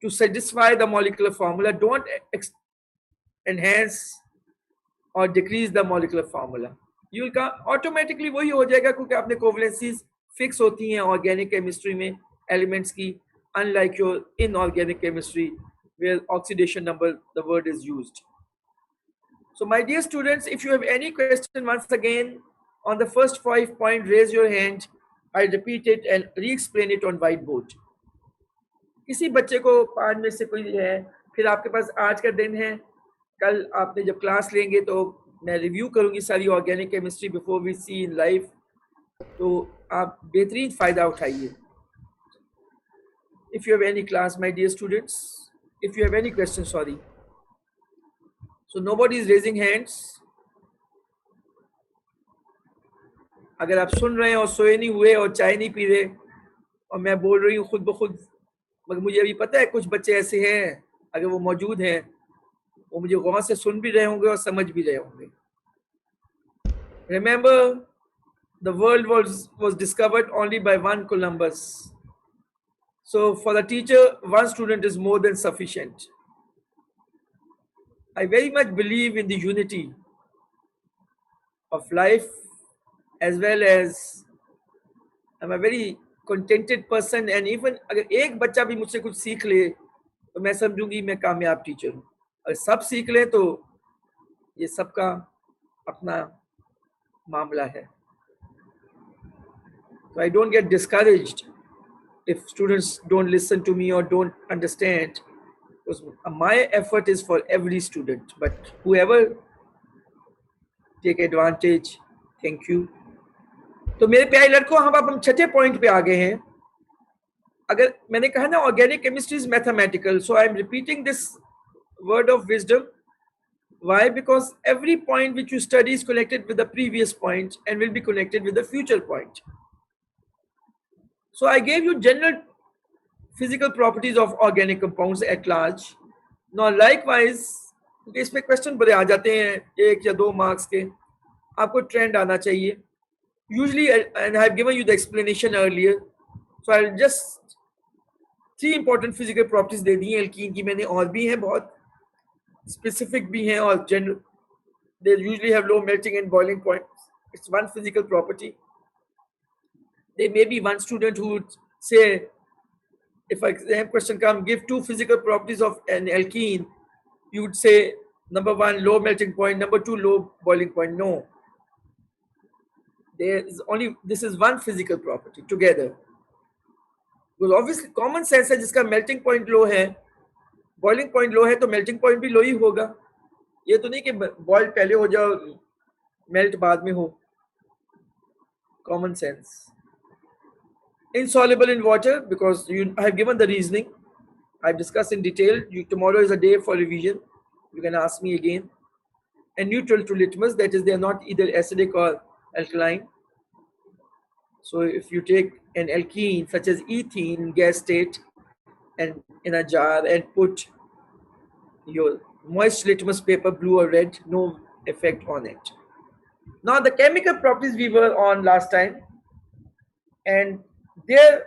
to satisfy the molecular formula. Don't enhance or decrease the molecular formula. You will automatically वही हो जाएगा क्योंकि आपने covalencies fix होती हैं organic chemistry में elements की, unlike your inorganic chemistry where oxidation number the word is used. So my dear students, if you have any question, once again on the first 5 point raise your hand. I repeat it and re-explain it on whiteboard. किसी बच्चे को 5 में से कोई है, फिर आपके पास आज का दिन है, कल आपने जब क्लास लेंगे तो मैं रिव्यू करूंगी सारी organic chemistry before we see in life, तो आप बेहतरीन फायदा उठाइए. If you have any class, my dear students, if you have any question, sorry. So nobody is raising hands. अगर आप सुन रहे हैं और सोए नहीं हुए और चाय नहीं पी रहे और मैं बोल रही हूँ खुद ब खुद, मगर मुझे अभी पता है कुछ बच्चे ऐसे हैं, अगर वो मौजूद हैं वो मुझे गौर से सुन भी रहे होंगे और समझ भी रहे होंगे. Remember, the world was discovered only by one Columbus. So for the teacher, one student is more than sufficient. I very much believe in the unity of life, as well as I'm a very contented person, and even अगर एक बच्चा भी मुझसे कुछ सीख ले तो मैं समझूंगी मैं कामयाब टीचर हूँ. अगर सब सीख ले तो ये सबका अपना मामला है. So I don't get discouraged if students don't listen to me or don't understand, because my effort is for every student, but whoever take advantage, thank you. तो मेरे प्यारे लड़कों, हम छठे पॉइंट पे आ गए हैं. अगर मैंने कहा ना organic chemistry is mathematical, so I am repeating this word of wisdom. Why? Because every point which you study is connected with the previous point and will be connected with the future point. So I gave you general physical properties of organic compounds at large. Now likewise, इसमें question बड़े आ जाते हैं 1 या 2 marks के, आपको trend आना चाहिए. Usually, and I have given you the explanation earlier, so I'll just 3 important physical properties दे दी हैं एल्कीन की मैंने, और भी हैं बहुत specific भी हैं और general. They usually have low melting and boiling point. It's one physical property. There may be one student who would say, if an exam question comes, give 2 physical properties of an alkene, you would say number 1 low melting point, number 2 low boiling point. No, there is only, this is one physical property together, because obviously common sense है, जिसका melting point low है, boiling point low है, तो melting point भी low ही होगा. ये तो नहीं कि boil पहले हो जाओ melt बाद में हो. Common sense. Insoluble in water, because I have given the reasoning, I've discussed in detail. Tomorrow is a day for revision, you can ask me again. And neutral to litmus, that is, they are not either acidic or alkaline. So if you take an alkene such as ethene in gas state and in a jar and put your moist litmus paper, blue or red, no effect on it. Now the chemical properties we were on last time, and there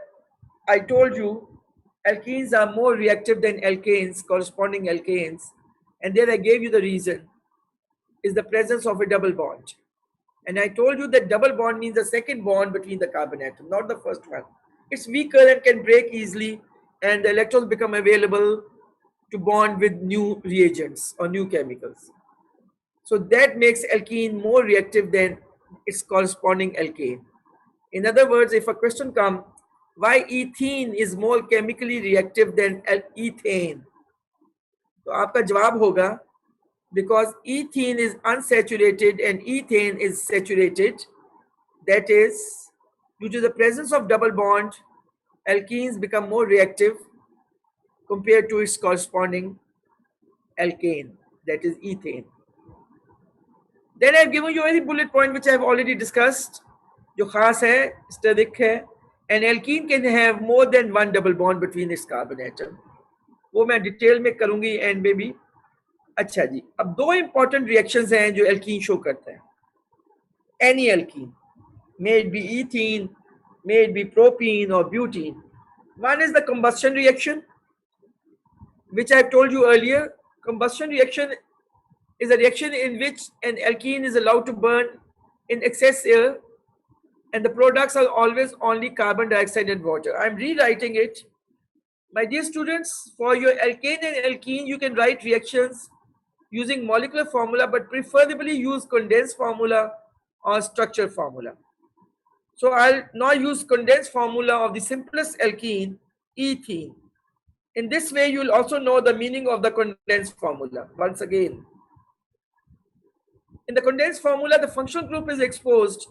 I told you alkenes are more reactive than alkanes, corresponding alkanes, and there I gave you the reason is the presence of a double bond. And I told you that double bond means the second bond between the carbon atom, not the first one. It's weaker and can break easily, and the electrons become available to bond with new reagents or new chemicals. So that makes alkene more reactive than its corresponding alkane. In other words, if a question comes, why ethene is more chemically reactive than ethane? तो आपका जवाब होगा, because ethene is unsaturated and ethane is saturated. That is, due to the presence of double bond, alkenes become more reactive compared to its corresponding alkane, that is ethane. Then I've given you a bullet point which I've already discussed, जो खास है, steric है. An alkene can have more than one double bond between its carbon atom. वो मैं detail में करूंगी and में भी. अच्छा जी, अब 2 important reactions हैं जो alkene शो करता है. Any alkene, may it be ethene, may it be propene or butene. One is the combustion reaction, which I have told you earlier. Combustion reaction is a reaction in which an alkene is allowed to burn in excess air, and the products are always only carbon dioxide and water. I'm rewriting it. My dear students, for your alkane and alkene, you can write reactions using molecular formula, but preferably use condensed formula or structure formula. So I'll now use condensed formula of the simplest alkene, ethene. In this way, you'll also know the meaning of the condensed formula. Once again, in the condensed formula, the functional group is exposed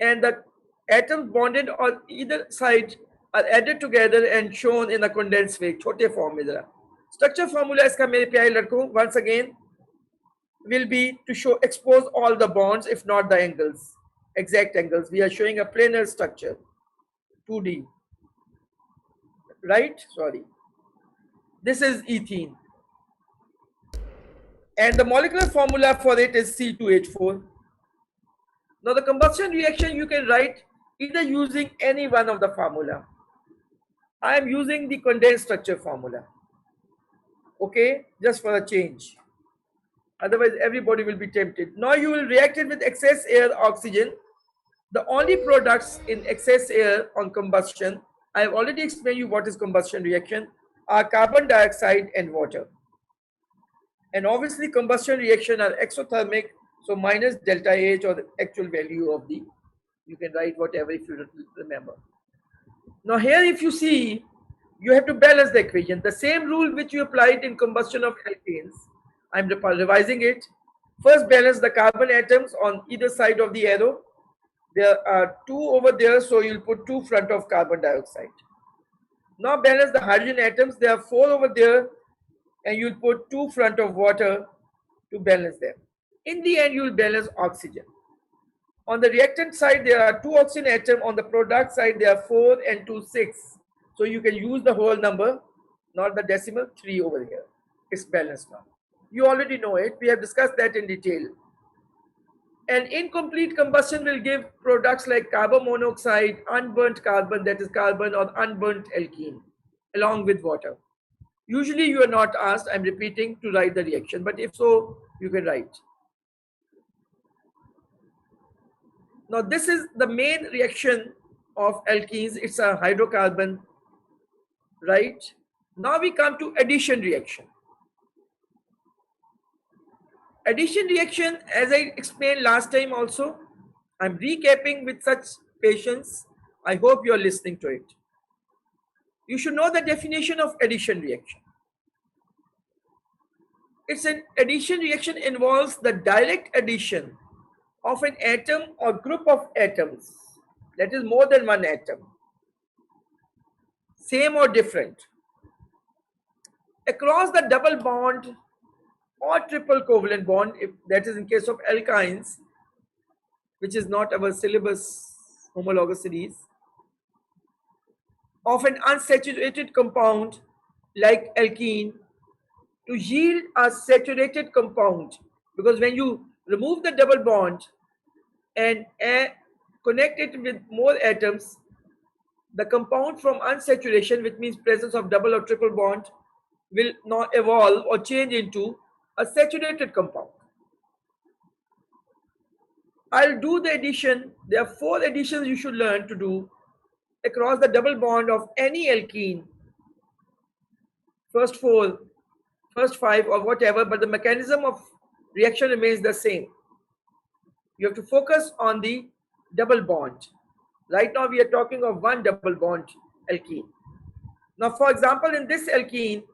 and the atoms bonded on either side are added together and shown in a condensed way. छोटे form में जरा. Structure formula इसका मेरे प्यारे लड़कों, once again, will be to expose all the bonds, if not the angles, exact angles. We are showing a planar structure, 2D. Right? Sorry. This is ethene. And the molecular formula for it is C2H4. Now the combustion reaction you can write either using any one of the formula. I am using the condensed structure formula. Okay, just for a change. Otherwise everybody will be tempted. Now you will react it with excess air, oxygen. The only products in excess air on combustion, I have already explained you what is combustion reaction, are carbon dioxide and water. And obviously combustion reaction are exothermic, so minus delta H, or the actual value of the, you can write whatever if you remember. Now here if you see, you have to balance the equation. The same rule which you applied in combustion of alkanes, I'm revising it. First balance the carbon atoms on either side of the arrow. There are 2 over there, so you'll put 2 front of carbon dioxide. Now balance the hydrogen atoms. There are 4 over there, and you'll put 2 front of water to balance them. In the end, you'll balance oxygen. On the reactant side, there are 2 oxygen atoms. On the product side, there are 4 and 2, 6. So you can use the whole number, not the decimal, 3 over here. It's balanced now. You already know it. We have discussed that in detail. An incomplete combustion will give products like carbon monoxide, unburnt carbon, that is carbon, or unburnt alkene, along with water. Usually you are not asked, I'm repeating, to write the reaction, but if so, you can write. Now this is the main reaction of alkenes. It's a hydrocarbon, right? Now we come to addition reaction. Addition reaction, as I explained last time also, I'm recapping with such patience. I hope you are listening to it. You should know the definition of addition reaction. It's an addition reaction involves the direct addition of an atom or group of atoms, that is more than one atom, same or different, across the double bond or triple covalent bond, if that is in case of alkynes, which is not our syllabus homologous series, of an unsaturated compound like alkene to yield a saturated compound, because when you remove the double bond and connect it with more atoms, the compound from unsaturation, which means presence of double or triple bond, will now evolve or change into a saturated compound. I'll do the addition. There are 4 additions you should learn to do across the double bond of any alkene. First 4, first 5, or whatever, but the mechanism of reaction remains the same. You have to focus on the double bond. Right now we are talking of one double bond alkene. Now for example, in this alkene,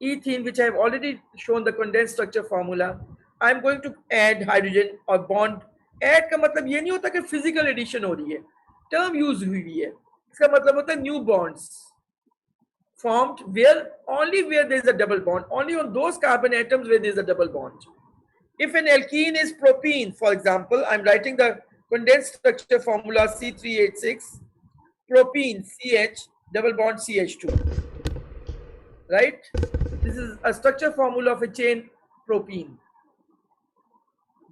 ethene, which I have already shown the condensed structure formula, I am going to add hydrogen or bond. Add का मतलब ये नहीं होता कि physical addition हो रही है, term use हुई है. इसका मतलब होता है new bonds formed only where there is a double bond, only on those carbon atoms where there is a double bond. If an alkene is propene, for example, I'm writing the condensed structure formula C3H6, propene CH, double bond CH2, right? This is a structure formula of a chain propene.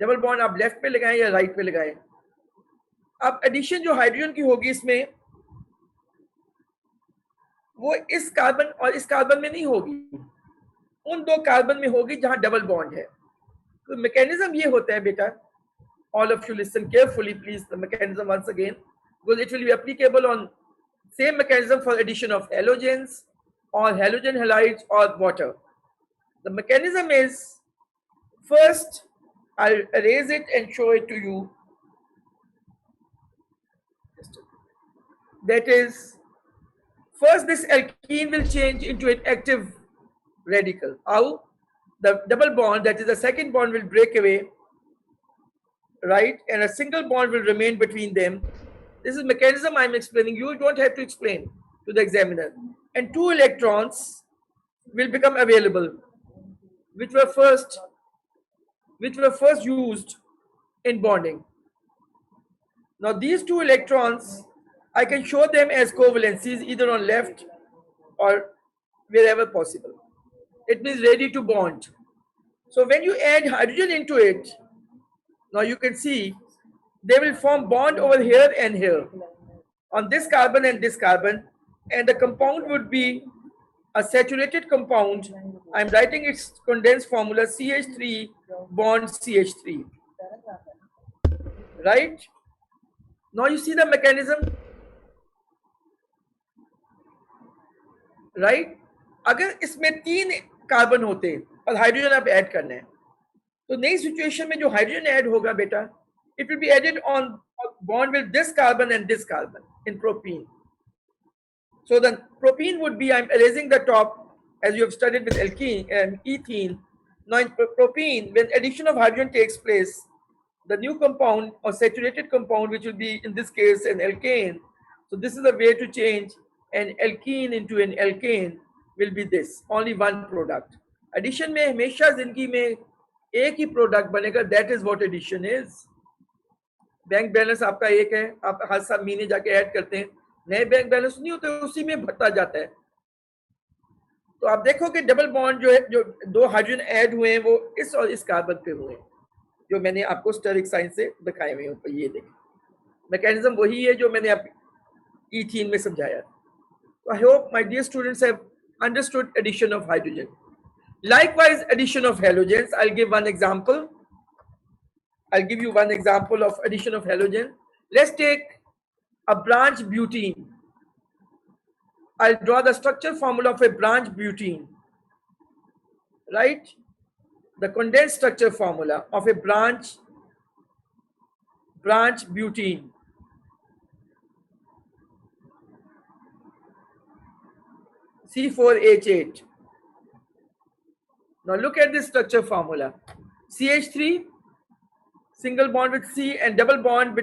Double bond आप left पे लगाएं या right पे लगाएं. अब addition जो hydrogen की होगी इसमें, वो इस कार्बन और इस कार्बन में नहीं होगी, उन 2 कार्बन में होगी जहां डबल बॉन्ड है। तो मैकेनिज्म ये होता है बेटा, all of you listen carefully please, the mechanism once again, because it will be applicable on same mechanism for addition of halogens or halogen halides or water. The mechanism is, first I'll erase it and show it to you. That is, first this alkene will change into an active radical. How? The double bond, that is the second bond, will break away, right, and a single bond will remain between them. This is mechanism I'm explaining. You don't have to explain to the examiner. And 2 electrons will become available, which were first used in bonding. Now these 2 electrons, I can show them as covalencies either on left or wherever possible. It means ready to bond. So when you add hydrogen into it, now you can see they will form bond over here and here on this carbon and this carbon, and the compound would be a saturated compound. I'm writing its condensed formula, CH3 bond CH3, right? Now you see the mechanism, right? अगर इसमें 3 carbon होते और hydrogen आप add करना है, तो नई situation में जो हाइड्रोजन ऐड होगा बेटा, it will be added on bond with this carbon and this carbon in propene. So the propene would be, I'm erasing the top as you have studied with alkene and ethene. Now in propene, when addition of hydrogen takes place, the new compound or saturated compound, which will be in this case an alkane. So this is a way to change an alkene into an alkane, will be this, only one product. Addition में हमेशा जिंदगी में एक ही product बनेगा, that is what addition is. Bank balance आपका एक है, आप हर साल महीने जाके ऐड करते हैं, नए बैंक बैलेंस नहीं होते, उसी में भरता जाता है। तो आप देखो कि डबल बॉन्ड जो है, जो 2 हाइड्रोजन ऐड हुए हैं वो इस और इस कार्बन पे हुए हैं, जो मैंने आपको स्टेरिक साइन से दिखाए हुए हैं। ये देखें, मैकेनिज्म वही है जो मैंने आप ईथीन में समझाया। तो I hope my dear students have understood addition of hydrogen. Likewise, addition of halogens. I'll give one example. I'll give you one example of addition of halogen. Let's take a branch butene. I'll draw the structure formula of a branch butene. Right? The condensed structure formula of a branch butene. C4H8. Now look at this structure formula. CH3, single bond with C and double bond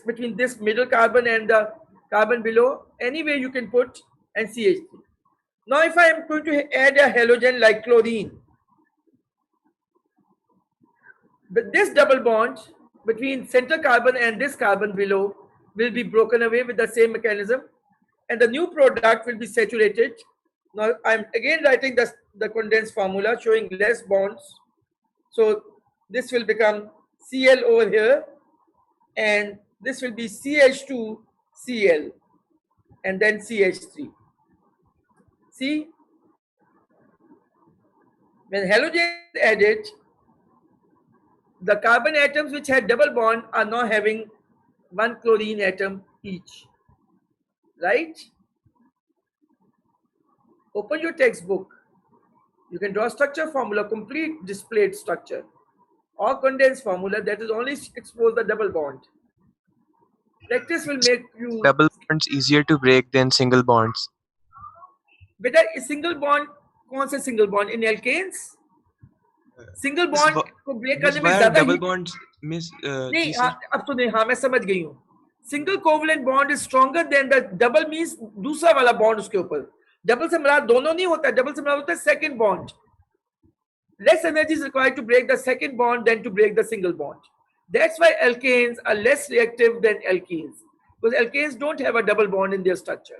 between this middle carbon and the carbon below. Anywhere you can put, and CH3. Now if I am going to add a halogen like chlorine, this double bond between center carbon and this carbon below will be broken away with the same mechanism, and the new product will be saturated. Now I'm again writing the condensed formula showing less bonds. So this will become Cl over here, and this will be CH2Cl, and then CH3. See, when halogen is added, the carbon atoms which had double bond are now having one chlorine atom each, right? Open your textbook. You can draw structure formula, complete displayed structure, or condensed formula that is only expose the double bond. Practice will make you. Double bonds easier to break than single bonds. बेटा single bond, कौन से single bond in alkanes? Single bond को break करने में ज़्यादा double bonds miss नहीं, अब तो नहीं, हाँ मैं समझ गई हूँ. Single covalent bond is stronger than the double means दूसरा वाला bond उसके ऊपर. Double से मिला दोनों नहीं होता, double से मिला होता है second bond. Less energy is required to break the second bond than to break the single bond. That's why alkanes are less reactive than alkenes, because alkanes don't have a double bond in their structure.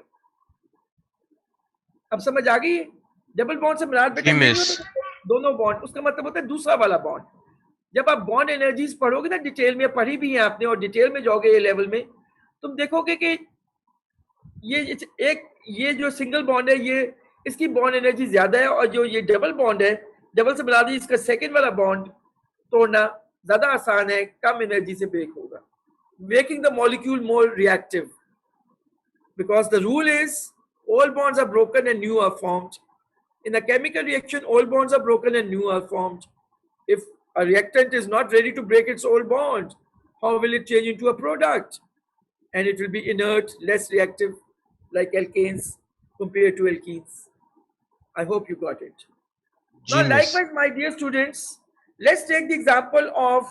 अब समझ आ गई? Double bond से मिलान बेटा दोनों bond, उसका मतलब होता है दूसरा वाला बॉन्ड. जब आप बॉन्ड एनर्जीज पढ़ोगे ना डिटेल में, पढ़ी भी है आपने और डिटेल में जाओगे ये लेवल में, तुम देखोगे कि ये जो सिंगल बॉन्ड है, इसकी बॉन्ड एनर्जी ज्यादा है, और जो ये डबल बॉन्ड है, डबल से बना दी, इसका सेकंड वाला बॉन्ड तोड़ना ज्यादा आसान है, कम एनर्जी से ब्रेक होगा, making the molecule more reactive, because the rule is all bonds are broken and new are formed. In a chemical reaction, all bonds are broken and new are formed. If a reactant is not ready to break its old bond, how will it change into a product? And it will be inert, less reactive, like alkanes compared to alkenes. I hope you got it. Now, Genius. likewise, my dear students, let's take the example of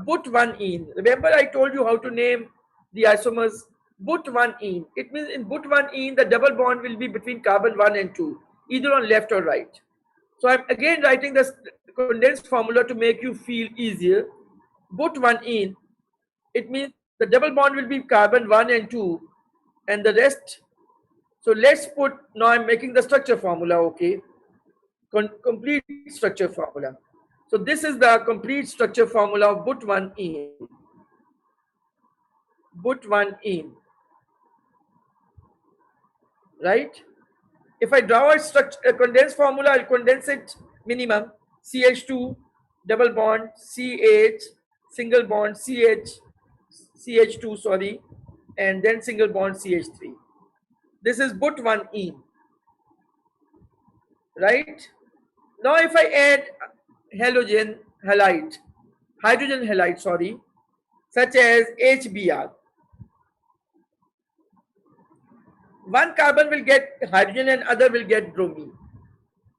but1-ene. Remember, I told you how to name the isomers but1-ene. It means in but1-ene, the double bond will be between carbon 1 and 2, either on left or right. So I'm again writing the condensed formula to make you feel easier. But1-ene, it means the double bond will be carbon 1 and 2, and the rest. So let's put, now I'm making the structure formula, okay? Complete structure formula. So this is the complete structure formula of but1-ene. But1-ene, right? If I draw a condensed formula, I'll condense it minimum CH2 double bond CH single bond CH2, sorry, and then single bond CH3. This is but1-ene, right? Now if I add hydrogen halide, sorry, such as HBr, one carbon will get hydrogen and other will get bromine.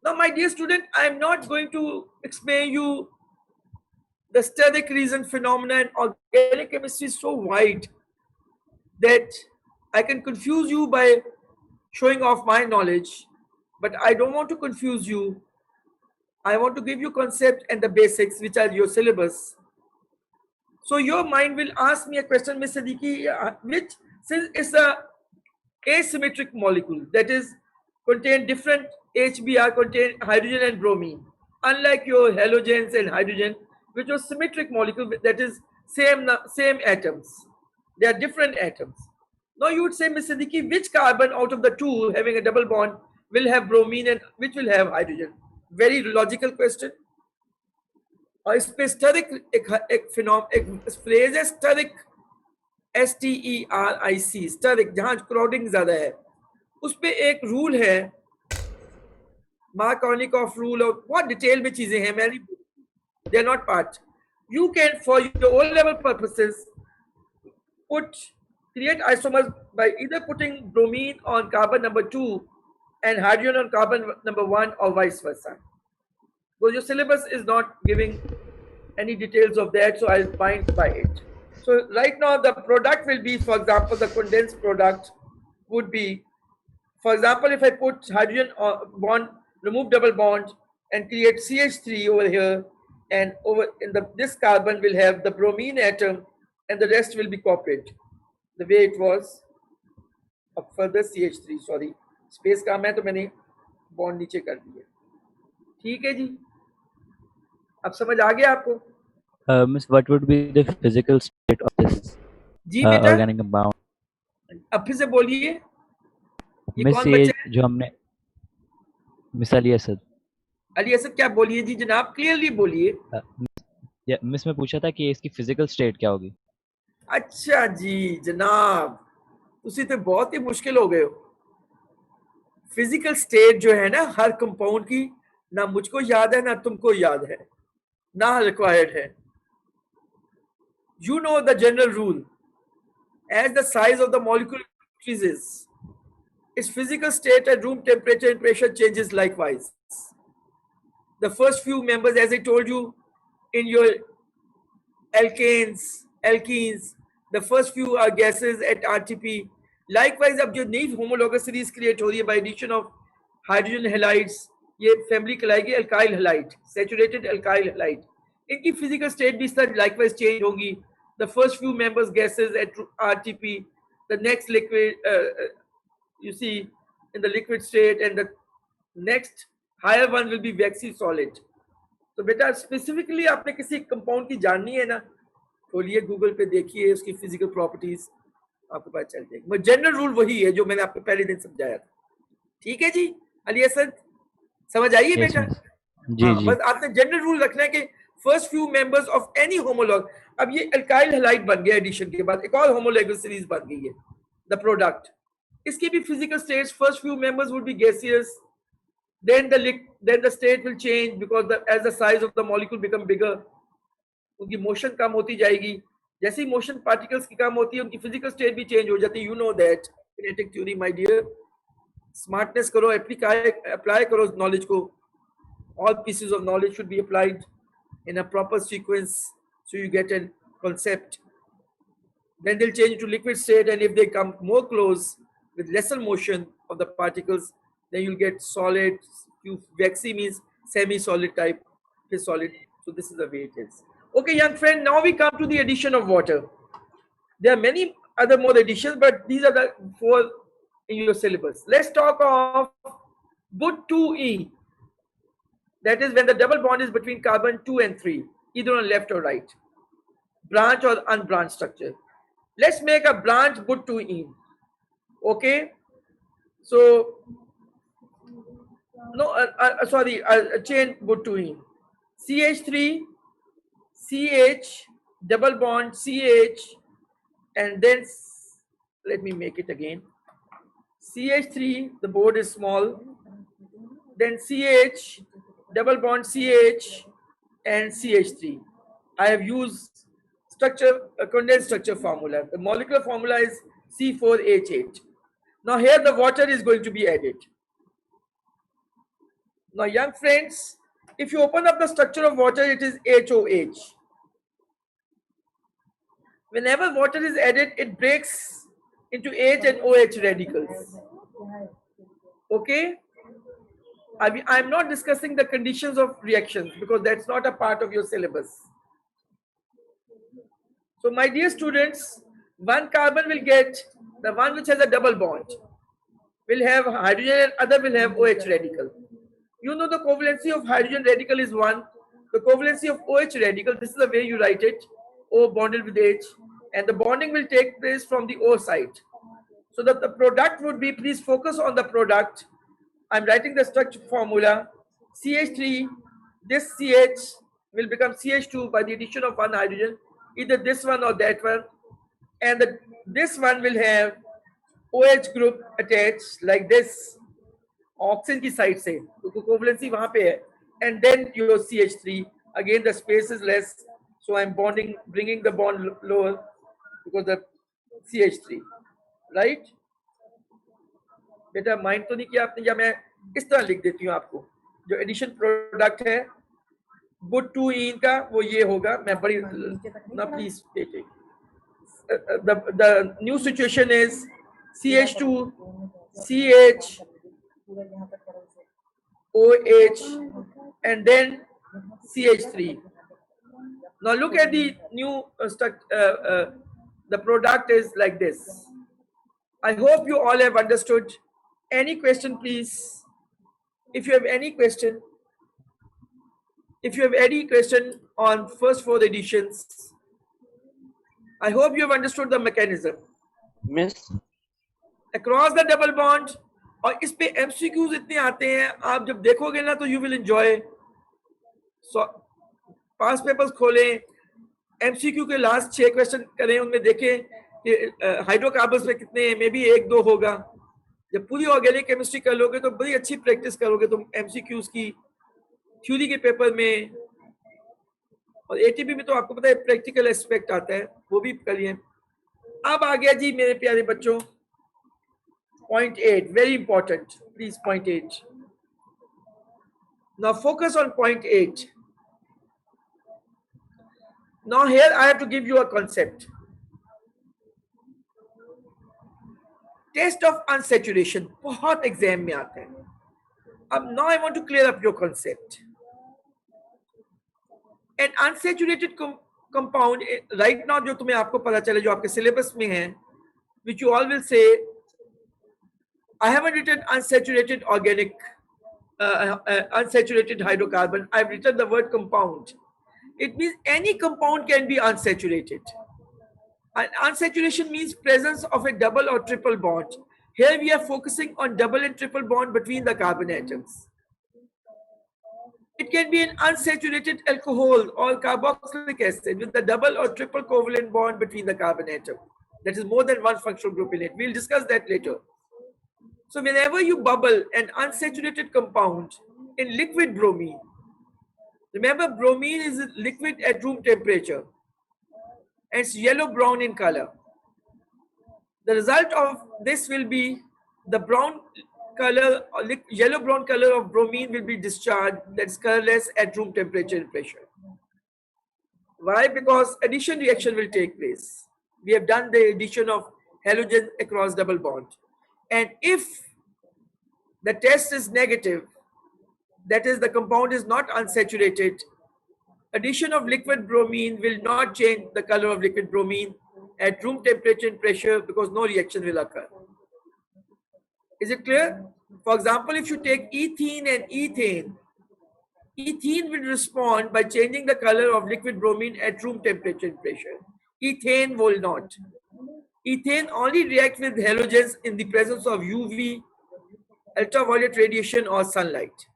Now, my dear student, I am not going to explain you the steric reason phenomena, and organic chemistry is so wide that I can confuse you by showing off my knowledge, but I don't want to confuse you. I want to give you concept and the basics, which are your syllabus. So your mind will ask me a question, Ms. Siddiqui, which, since it's a asymmetric molecule, that is contain different HBr, contain hydrogen and bromine, unlike your halogens and hydrogen, which was symmetric molecule, that is same atoms. They are different atoms. Now you would say, Ms. Siddiqui, which carbon out of the two having a double bond will have bromine and which will have hydrogen? Very logical question. और इस पे steric एक phrase है steric STERIC, steric, जहां crowding ज्यादा है, उस पे एक रूल है, मार्कोनिकॉफ रूल, और बहुत डिटेल में चीजें हैं, मैं they are not part. You can, for your O level purposes, create isomers by either putting bromine on carbon number 2 and hydrogen on carbon number 1, or vice versa. Because your syllabus is not giving any details of that, so I'll bind by it. So right now the product will be, for example, the condensed product would be, for example, if I put hydrogen bond, remove double bond and create CH3 over here, and over in this carbon will have the bromine atom and the rest will be copied the way it was. अब further CH3, sorry, space काम है तो मैंने bond नीचे कर दिया. ठीक है जी, अब समझ आ गया आपको? Miss, what would be the physical state of this जी बेटा, organic compound? अब फिर से बोलिए. ये मिस कौन ये बच्चा है? जो हमने मिस अली असद. अली असद, क्या बोलिए जी जनाब, क्लियरली बोलिए. मिस, मैं पूछा था कि इसकी फिजिकल स्टेट क्या होगी. अच्छा जी जनाब, तुसी तो बहुत ही मुश्किल हो गए हो. फिजिकल स्टेट जो है ना हर कंपाउंड की, ना मुझको याद है ना तुमको याद है, ना रिक्वायर्ड है. You know the general rule. As the size of the molecule increases, its physical state at room temperature and pressure changes likewise. The first few members, as I told you, in your alkenes, the first few are gases at RTP. Likewise, अब जो नई homologous series create हो रही है by addition of hydrogen halides, ये family कहलाएगी alkyl halide, saturated alkyl halide. इनकी physical state भी इस तरह likewise change होगी. The first few members gases at RTP, the next liquid, you see in the liquid state, and the next higher one will be waxy solid. तो बेटा specifically आपने किसी compound की जाननी है ना, खोलिए गूगल पे देखिए उसकी फिजिकल प्रॉपर्टीज, आपको पता चल जाएगी. जनरल रूल वही है जो मैंने आपको पहले दिन समझाया था. ठीक है जी. अली असद समझ आइए Yes, बेटा? miss. जी हाँ, जी. बस आपने जनरल रूल रखना है कि first few members of any homologue, अब ये अल्काइल हैलाइड बन गया एडिशन के बाद, एक और होमोलॉगल सीरीज बन गई है, द प्रोडक्ट. इसकी भी physical states, first few members would be gaseous, then the state will change because as the size of the molecule become bigger, उनकी मोशन कम होती जाएगी. जैसे ही मोशन पार्टिकल्स की कम होती है उनकी फिजिकल स्टेट भी चेंज हो जाती है. You know that kinetic theory my dear. Smartness करो, अप्लाई करो नॉलेज को. All pieces of knowledge should be applied in a proper sequence so you get a concept. Then they'll change to liquid state, and if they come more close with lesser motion of the particles, then you'll get solid. Waxy means semi-solid type, is solid. So this is the way it is. Okay, young friend, now we come to the addition of water. There are many other more additions, but these are the 4 in your syllabus. Let's talk of But2E. That is when the double bond is between carbon 2 and 3, either on left or right. Branch or unbranched structure. Let's make a branch But2E. Okay. So, no, sorry, chain But2E. CH3, CH, double bond, CH, and then, let me make it again. CH3, the board is small. Then CH, double bond CH, and CH3. I have used structure, a condensed structure formula. The molecular formula is C4H8. Now here the water is going to be added. Now young friends, if you open up the structure of water, it is HOH. Whenever water is added, it breaks into H and OH radicals. Okay? I'm not discussing the conditions of reactions because that's not a part of your syllabus. So my dear students, one carbon will get, the one which has a double bond will have hydrogen and other will have OH radical. You know the covalency of hydrogen radical is 1. The covalency of OH radical, this is the way you write it, O bonded with H, and the bonding will take place from the O side. So that the product would be, please focus on the product. I'm writing the structure formula. CH3, this CH will become CH2 by the addition of one hydrogen, either this one or that one. And this one will have OH group attached like this, oxygen की side से, तो covalency वहाँ पे है. And then your CH3, again the space is less, so I'm bringing the bond lower because the CH3, right? बेटा mind तो नहीं किया आपने, या मैं इस तरह लिख देती हूँ आपको. जो एडिशन प्रोडक्ट है But2E का वो ये होगा. मैं बड़ी ना please the new situation is CH2 CH OH and then CH3. Now look at the new the product is like this. I hope you all have understood. Any question, please? If you have any question, on first 4 editions, I hope you have understood the mechanism. Miss, Across the double bond, और इस पे MCQs इतने आते हैं, आप जब देखोगे ना तो you will enjoy. So pass papers खोलें, MCQ के लास्ट 6 क्वेश्चन करें, उनमें देखें कि हाइड्रोकार्बन्स में कितने, मे बी 1-2 होगा. जब पूरी ऑर्गेनिक केमिस्ट्री कर लोगे तो बड़ी अच्छी प्रैक्टिस करोगे तुम MCQs की थ्योरी के पेपर में. और ATP में तो आपको पता है प्रैक्टिकल एस्पेक्ट आता है, वो भी करिए. अब आ गया जी मेरे प्यारे बच्चों point 8, very important, please. Point 8. Now focus on point 8. Now here I have to give you a concept. Test of unsaturation बहुत एग्जाम में आता है. अब now I want to clear up your concept. An unsaturated compound right now जो तुम्हें आपको पता चले, जो आपके सिलेबस में है, which you all will say, I haven't written unsaturated organic, unsaturated hydrocarbon. I've written the word compound. It means any compound can be unsaturated. And unsaturation means presence of a double or triple bond. Here we are focusing on double and triple bond between the carbon atoms. It can be an unsaturated alcohol or carboxylic acid with a double or triple covalent bond between the carbon atom. That is more than one functional group in it. We'll discuss that later. So whenever you bubble an unsaturated compound in liquid bromine, remember bromine is a liquid at room temperature and it's yellow-brown in color. The result of this will be the brown color or yellow-brown color of bromine will be discharged, that's colorless at room temperature and pressure. Why? Because addition reaction will take place. We have done the addition of halogen across double bond. And if the test is negative, that is the compound is not unsaturated, addition of liquid bromine will not change the color of liquid bromine at room temperature and pressure because no reaction will occur. Is it clear? For example, if you take ethene and ethane, ethene will respond by changing the color of liquid bromine at room temperature and pressure. Ethane will not. Ethane only reacts with halogens in the presence of UV, ultraviolet radiation or sunlight.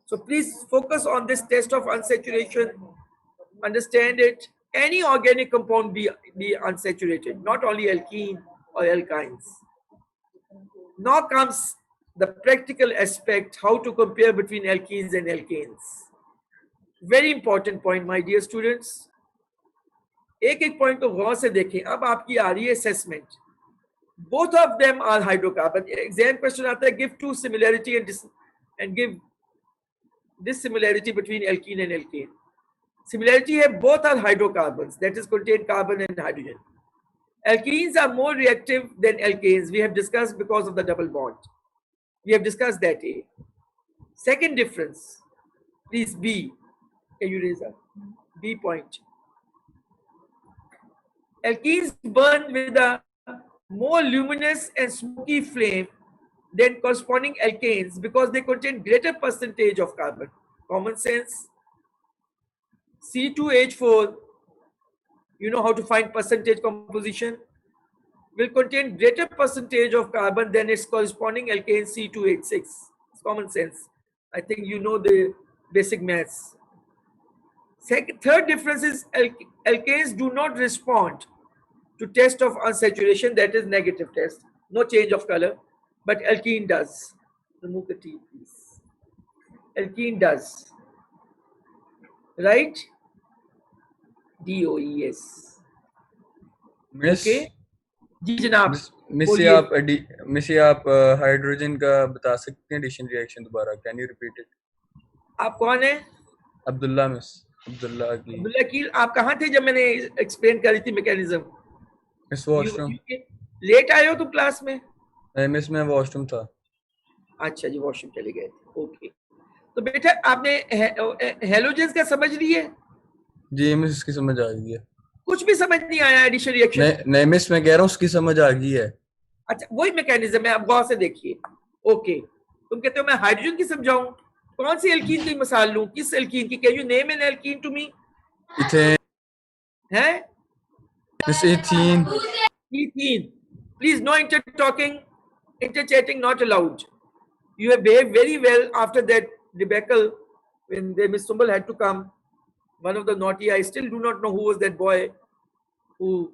So please focus on this test of unsaturation, understand it. Any organic compound be unsaturated, not only alkene or alkynes. Now comes the practical aspect, how to compare between alkenes and alkanes. Very important point, my dear students. एक एक point को गौर से देखें. अब आपकी आ रही है assessment. Both of them are hydrocarbon. Exam question आता है, give two similarity and give dissimilarity between alkene and alkane. Similarity है, both are hydrocarbons, that is contain carbon and hydrogen. Alkenes are more reactive than alkanes. We have discussed because of the double bond. We have discussed that. A. Second difference, please B. Can you raise up? B point. Alkenes burn with a more luminous and smoky flame than corresponding alkanes because they contain greater percentage of carbon. Common sense. C2H4, you know how to find percentage composition, will contain greater percentage of carbon than its corresponding alkane C2H6. It's common sense. I think you know the basic maths. Third difference is alkanes do not respond to test of unsaturation, that is negative test, no change of color, but alkene does. Remove the T, please. Alkene does. Right? DOES. Miss Okay? जी जनाब. Miss ये आप hydrogen का बता सकते हैं addition reaction दोबारा? Can you repeat it? आप कौन है? अब्दुल्ला मिस. अब्दुल्ला की. आप कहाँ थे जब मैंने एक्सप्लेन करी थी मैकेनिज्म? Miss washroom. लेट आए हो तुम क्लास में? नहीं मिस, मैं वॉशरूम था. अच्छा जी, वॉशरूम चले गए थे. ओके. तो बेटा आपने हेलोजेंस का समझ लिए? जी मिस, इसकी समझ आ गई है. कुछ भी समझ नहीं आया एडिशन रिएक्शन? नहीं मिस, मैं कह रहा हूँ उसकी समझ आ गई है. अच्छा, वही मैकेनिज्म है, आप गौर से देखिए. ओके. तुम कहते हो मैं हाइड्रोजन की समझाऊं? कौन सी एल्कीन की मिसाल लूं? किस एल्कीन की? Can you name an alkene to me? Ethane है? Miss ethene. Ethene. Please, no interchatting not allowed. You have behaved very well after that debacle when Miss Sumbal had to come. One of the naughty, I still do not know who was that boy who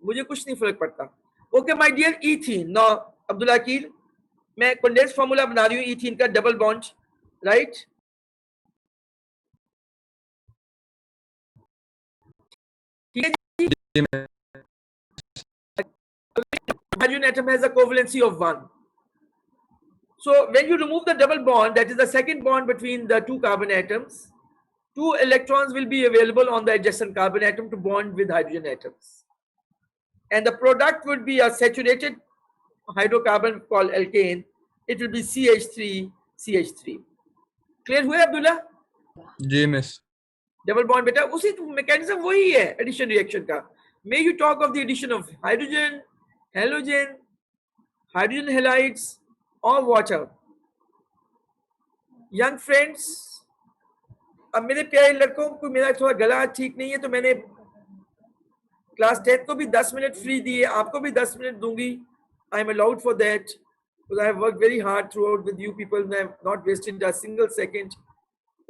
मुझे कुछ नहीं फर्क पड़ता. Okay my dear, ethene. Now Abdul Akil, मैं condense formula बना रही हूँ ethene का, डबल बॉन्ड, राइट? ठीक है जी. Hydrogen atom has a covalency of 1. So when you remove the double bond, that is the second bond between the two carbon atoms, 2 electrons will be available on the adjacent carbon atom to bond with hydrogen atoms. And the product would be a saturated hydrocarbon called alkane. It will be CH3CH3. Clear हुआ अब्दुल्ला? जी miss. Double bond बेटा उसी mechanism वही है addition reaction का. May you talk of the addition of hydrogen, halogen, hydrogen halides or water. Young friends, अब मेरे प्यारे लड़कों को मेरा थोड़ा गला ठीक नहीं है, तो मैंने क्लास 10 को भी 10 मिनट फ्री दिए, आपको भी 10 मिनट दूंगी. I am allowed for that because I have worked very hard throughout with you people and I have not wasted a single second.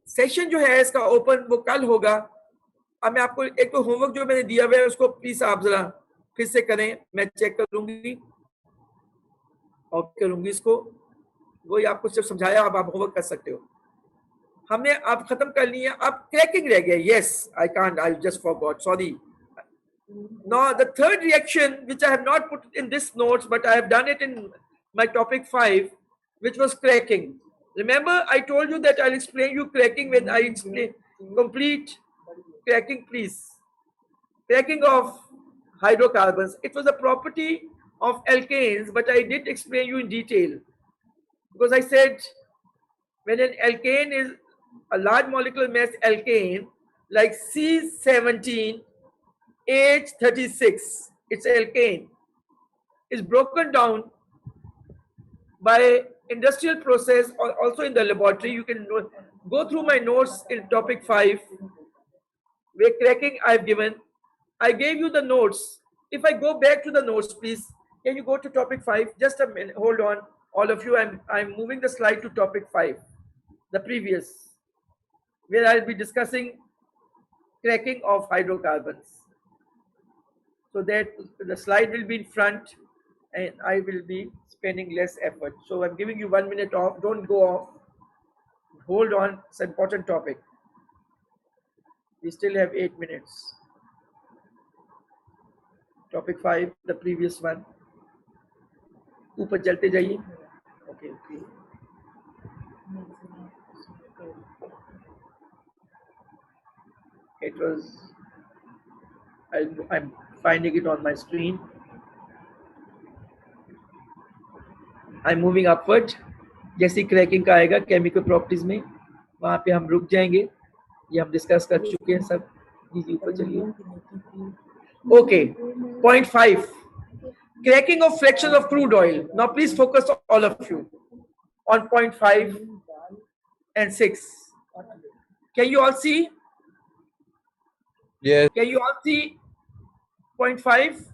Session जो है इसका ओपन वो कल होगा. अब मैं आपको एक तो होमवर्क जो मैंने दिया हुआ है उसको प्लीज आप जरा फिर से करें, मैं चेक करूंगी और करूंगी इसको. वही आपको सिर्फ समझाया, अब आप होमवर्क कर सकते हो. हमने अब खत्म कर लिया, अब क्रैकिंग रह गया. Yes I can't, I just forgot, sorry. Now the third reaction which I have not put in this notes but I have done it in my topic 5, which was cracking. Remember I told you that I'll explain you cracking when I explain complete cracking, please. Cracking of hydrocarbons. It was a property of alkanes, but I did explain you in detail because I said when an alkane is a large molecular mass alkane like C17 H36, it's alkane, is broken down by industrial process or also in the laboratory. You can go through my notes in topic 5 where cracking I've given. I gave you the notes. If I go back to the notes, please, can you go to topic 5? Just a minute, hold on, all of you. I'm moving the slide to topic 5, the previous, where I'll be discussing cracking of hydrocarbons. So that the slide will be in front and I will be spending less effort. So I'm giving you 1 minute off. Don't go off. Hold on. It's an important topic. We still have 8 minutes. Topic 5, the previous one. ऊपर चलते जाइए. Okay. It was. I'm finding it on my screen. I'm moving upward. जैसे cracking का आएगा chemical properties में, वहां पे हम रुक जाएंगे. ये हम डिस्कस कर चुके हैं सब. जी ऊपर चलिए. Okay, point 5, cracking of fractions of crude oil. Now please focus all of you on point 5 and 6. Can you all see? Yes. Can you all see point 5?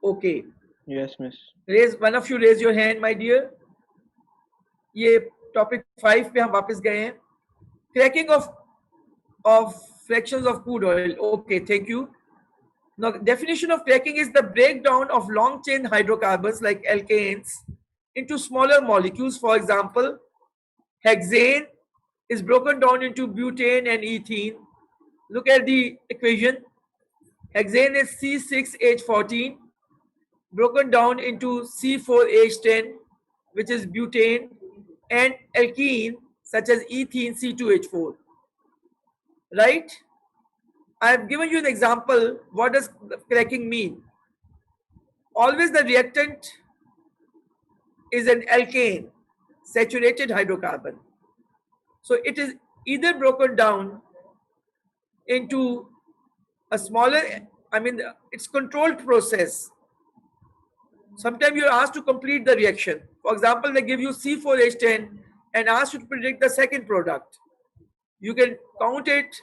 Okay. Yes, miss. Raise, one of you raise your hand, my dear. ये topic 5 पे हम वापस गए हैं. Cracking of fractions of crude oil. Okay, thank you. Now, the definition of cracking is the breakdown of long chain hydrocarbons like alkanes into smaller molecules. For example, hexane is broken down into butane and ethene. Look at the equation. Hexane is C6H14 broken down into C4H10, which is butane, and alkene such as ethene C2H4. Right? I have given you an example. What does cracking mean? Always the reactant is an alkane, saturated hydrocarbon. So it is either broken down into a smaller, it's controlled process. Sometimes you're asked to complete the reaction. For example, they give you C4H10 and ask you to predict the second product. You can count it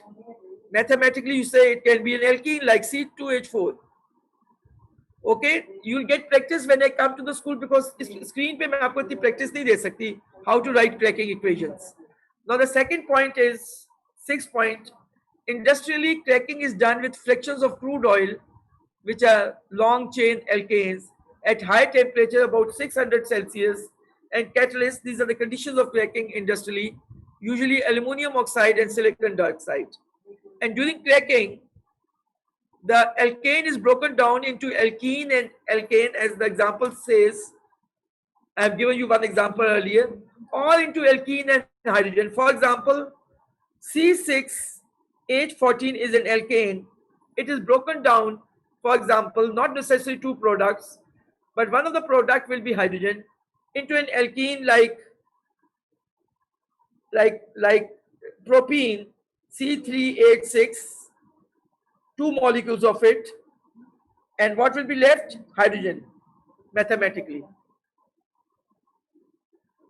mathematically. You say it can be an alkene like C2H4. Okay, you'll get practice when I come to the school because screen पे मैं आपको इतनी practice नहीं दे सकती how to write cracking equations. Now the second point is 6th point. Industrially, cracking is done with fractions of crude oil, which are long chain alkanes, at high temperature about 600 Celsius, and catalysts. These are the conditions of cracking industrially, usually aluminum oxide and silicon dioxide. And during cracking, the alkane is broken down into alkene and alkane, as the example says. I have given you one example earlier, or into alkene and hydrogen. For example, C6H14 is an alkane. It is broken down, for example, not necessarily two products, but one of the product will be hydrogen, into an alkene like propene, C3H6, two molecules of it, and what will be left? Hydrogen, mathematically.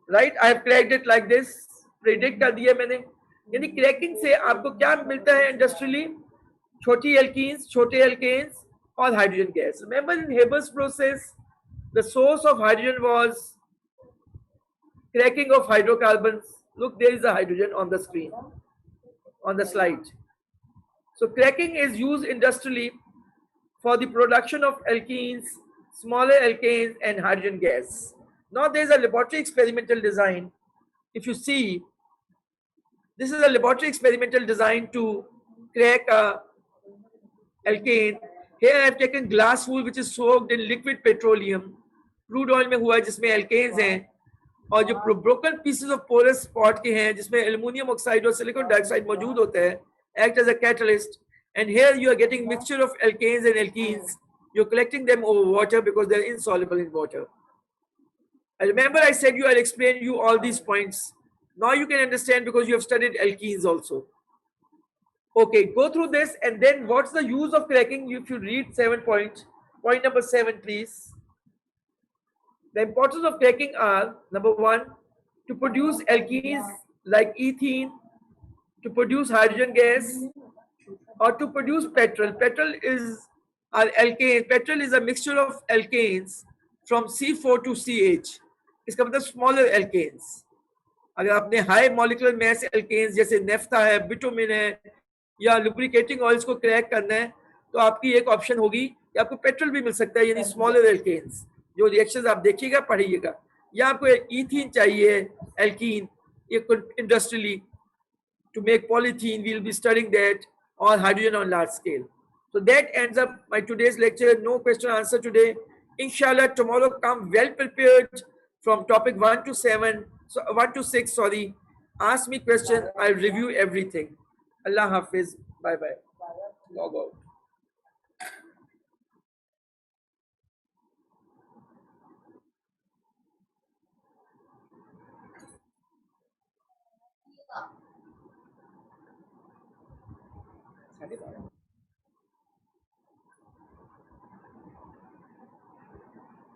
Right? I have cracked it like this. Predict कर दिया मैंने. यानी cracking से आपको क्या मिलता है industrially? छोटी एल्कीन्स, छोटे एल्केन्स और hydrogen gas. Remember in Haber's process, the source of hydrogen was cracking of hydrocarbons. Look, there is a hydrogen on the screen, on the slide. So cracking is used industrially for the production of alkenes, smaller alkanes, and hydrogen gas. Now there is a laboratory experimental design. If you see, this is a laboratory experimental design to crack a alkane. Here I have taken glass wool which is soaked in liquid petroleum. Crude oil में हुआ है जिसमें alkanes हैं, और जो broken pieces of porous spot के हैं जिसमें aluminum oxide और silicon dioxide मौजूद होता है, act as a catalyst. And here you are getting mixture of alkanes and alkenes. You're collecting them over water because they're insoluble in water. I remember I said I'll explain you all these points. Now you can understand because you have studied alkenes also. Okay, go through this, and then what's the use of cracking? If you read 7 points, point number 7, please. The importance of cracking are, number 1, to produce alkenes like ethene, to produce hydrogen gas, or to produce petrol. Petrol is our alkane. Petrol is a mixture of alkanes from C4 to CH. इसका मतलब smaller alkanes. अगर आपने high molecular mass alkanes जैसे naphtha है, bitumen है, या lubricating oils को crack करना है, तो आपकी एक ऑप्शन होगी कि आपको पेट्रोल भी मिल सकता है, यानी स्मॉलर एल्केन्स. जो रिएक्शंस आप देखिएगा, पढ़िएगा. या आपको ईथीन चाहिए, alkene, industrially to make polythene, we'll be studying that, or hydrogen on large scale. So that ends up my today's lecture. No question answer today. Inshallah, tomorrow come well prepared from topic 1 to 7, so 1 to 6, sorry. Ask me question, I'll review everything. Allah Hafiz. Bye bye. Log out.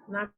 Not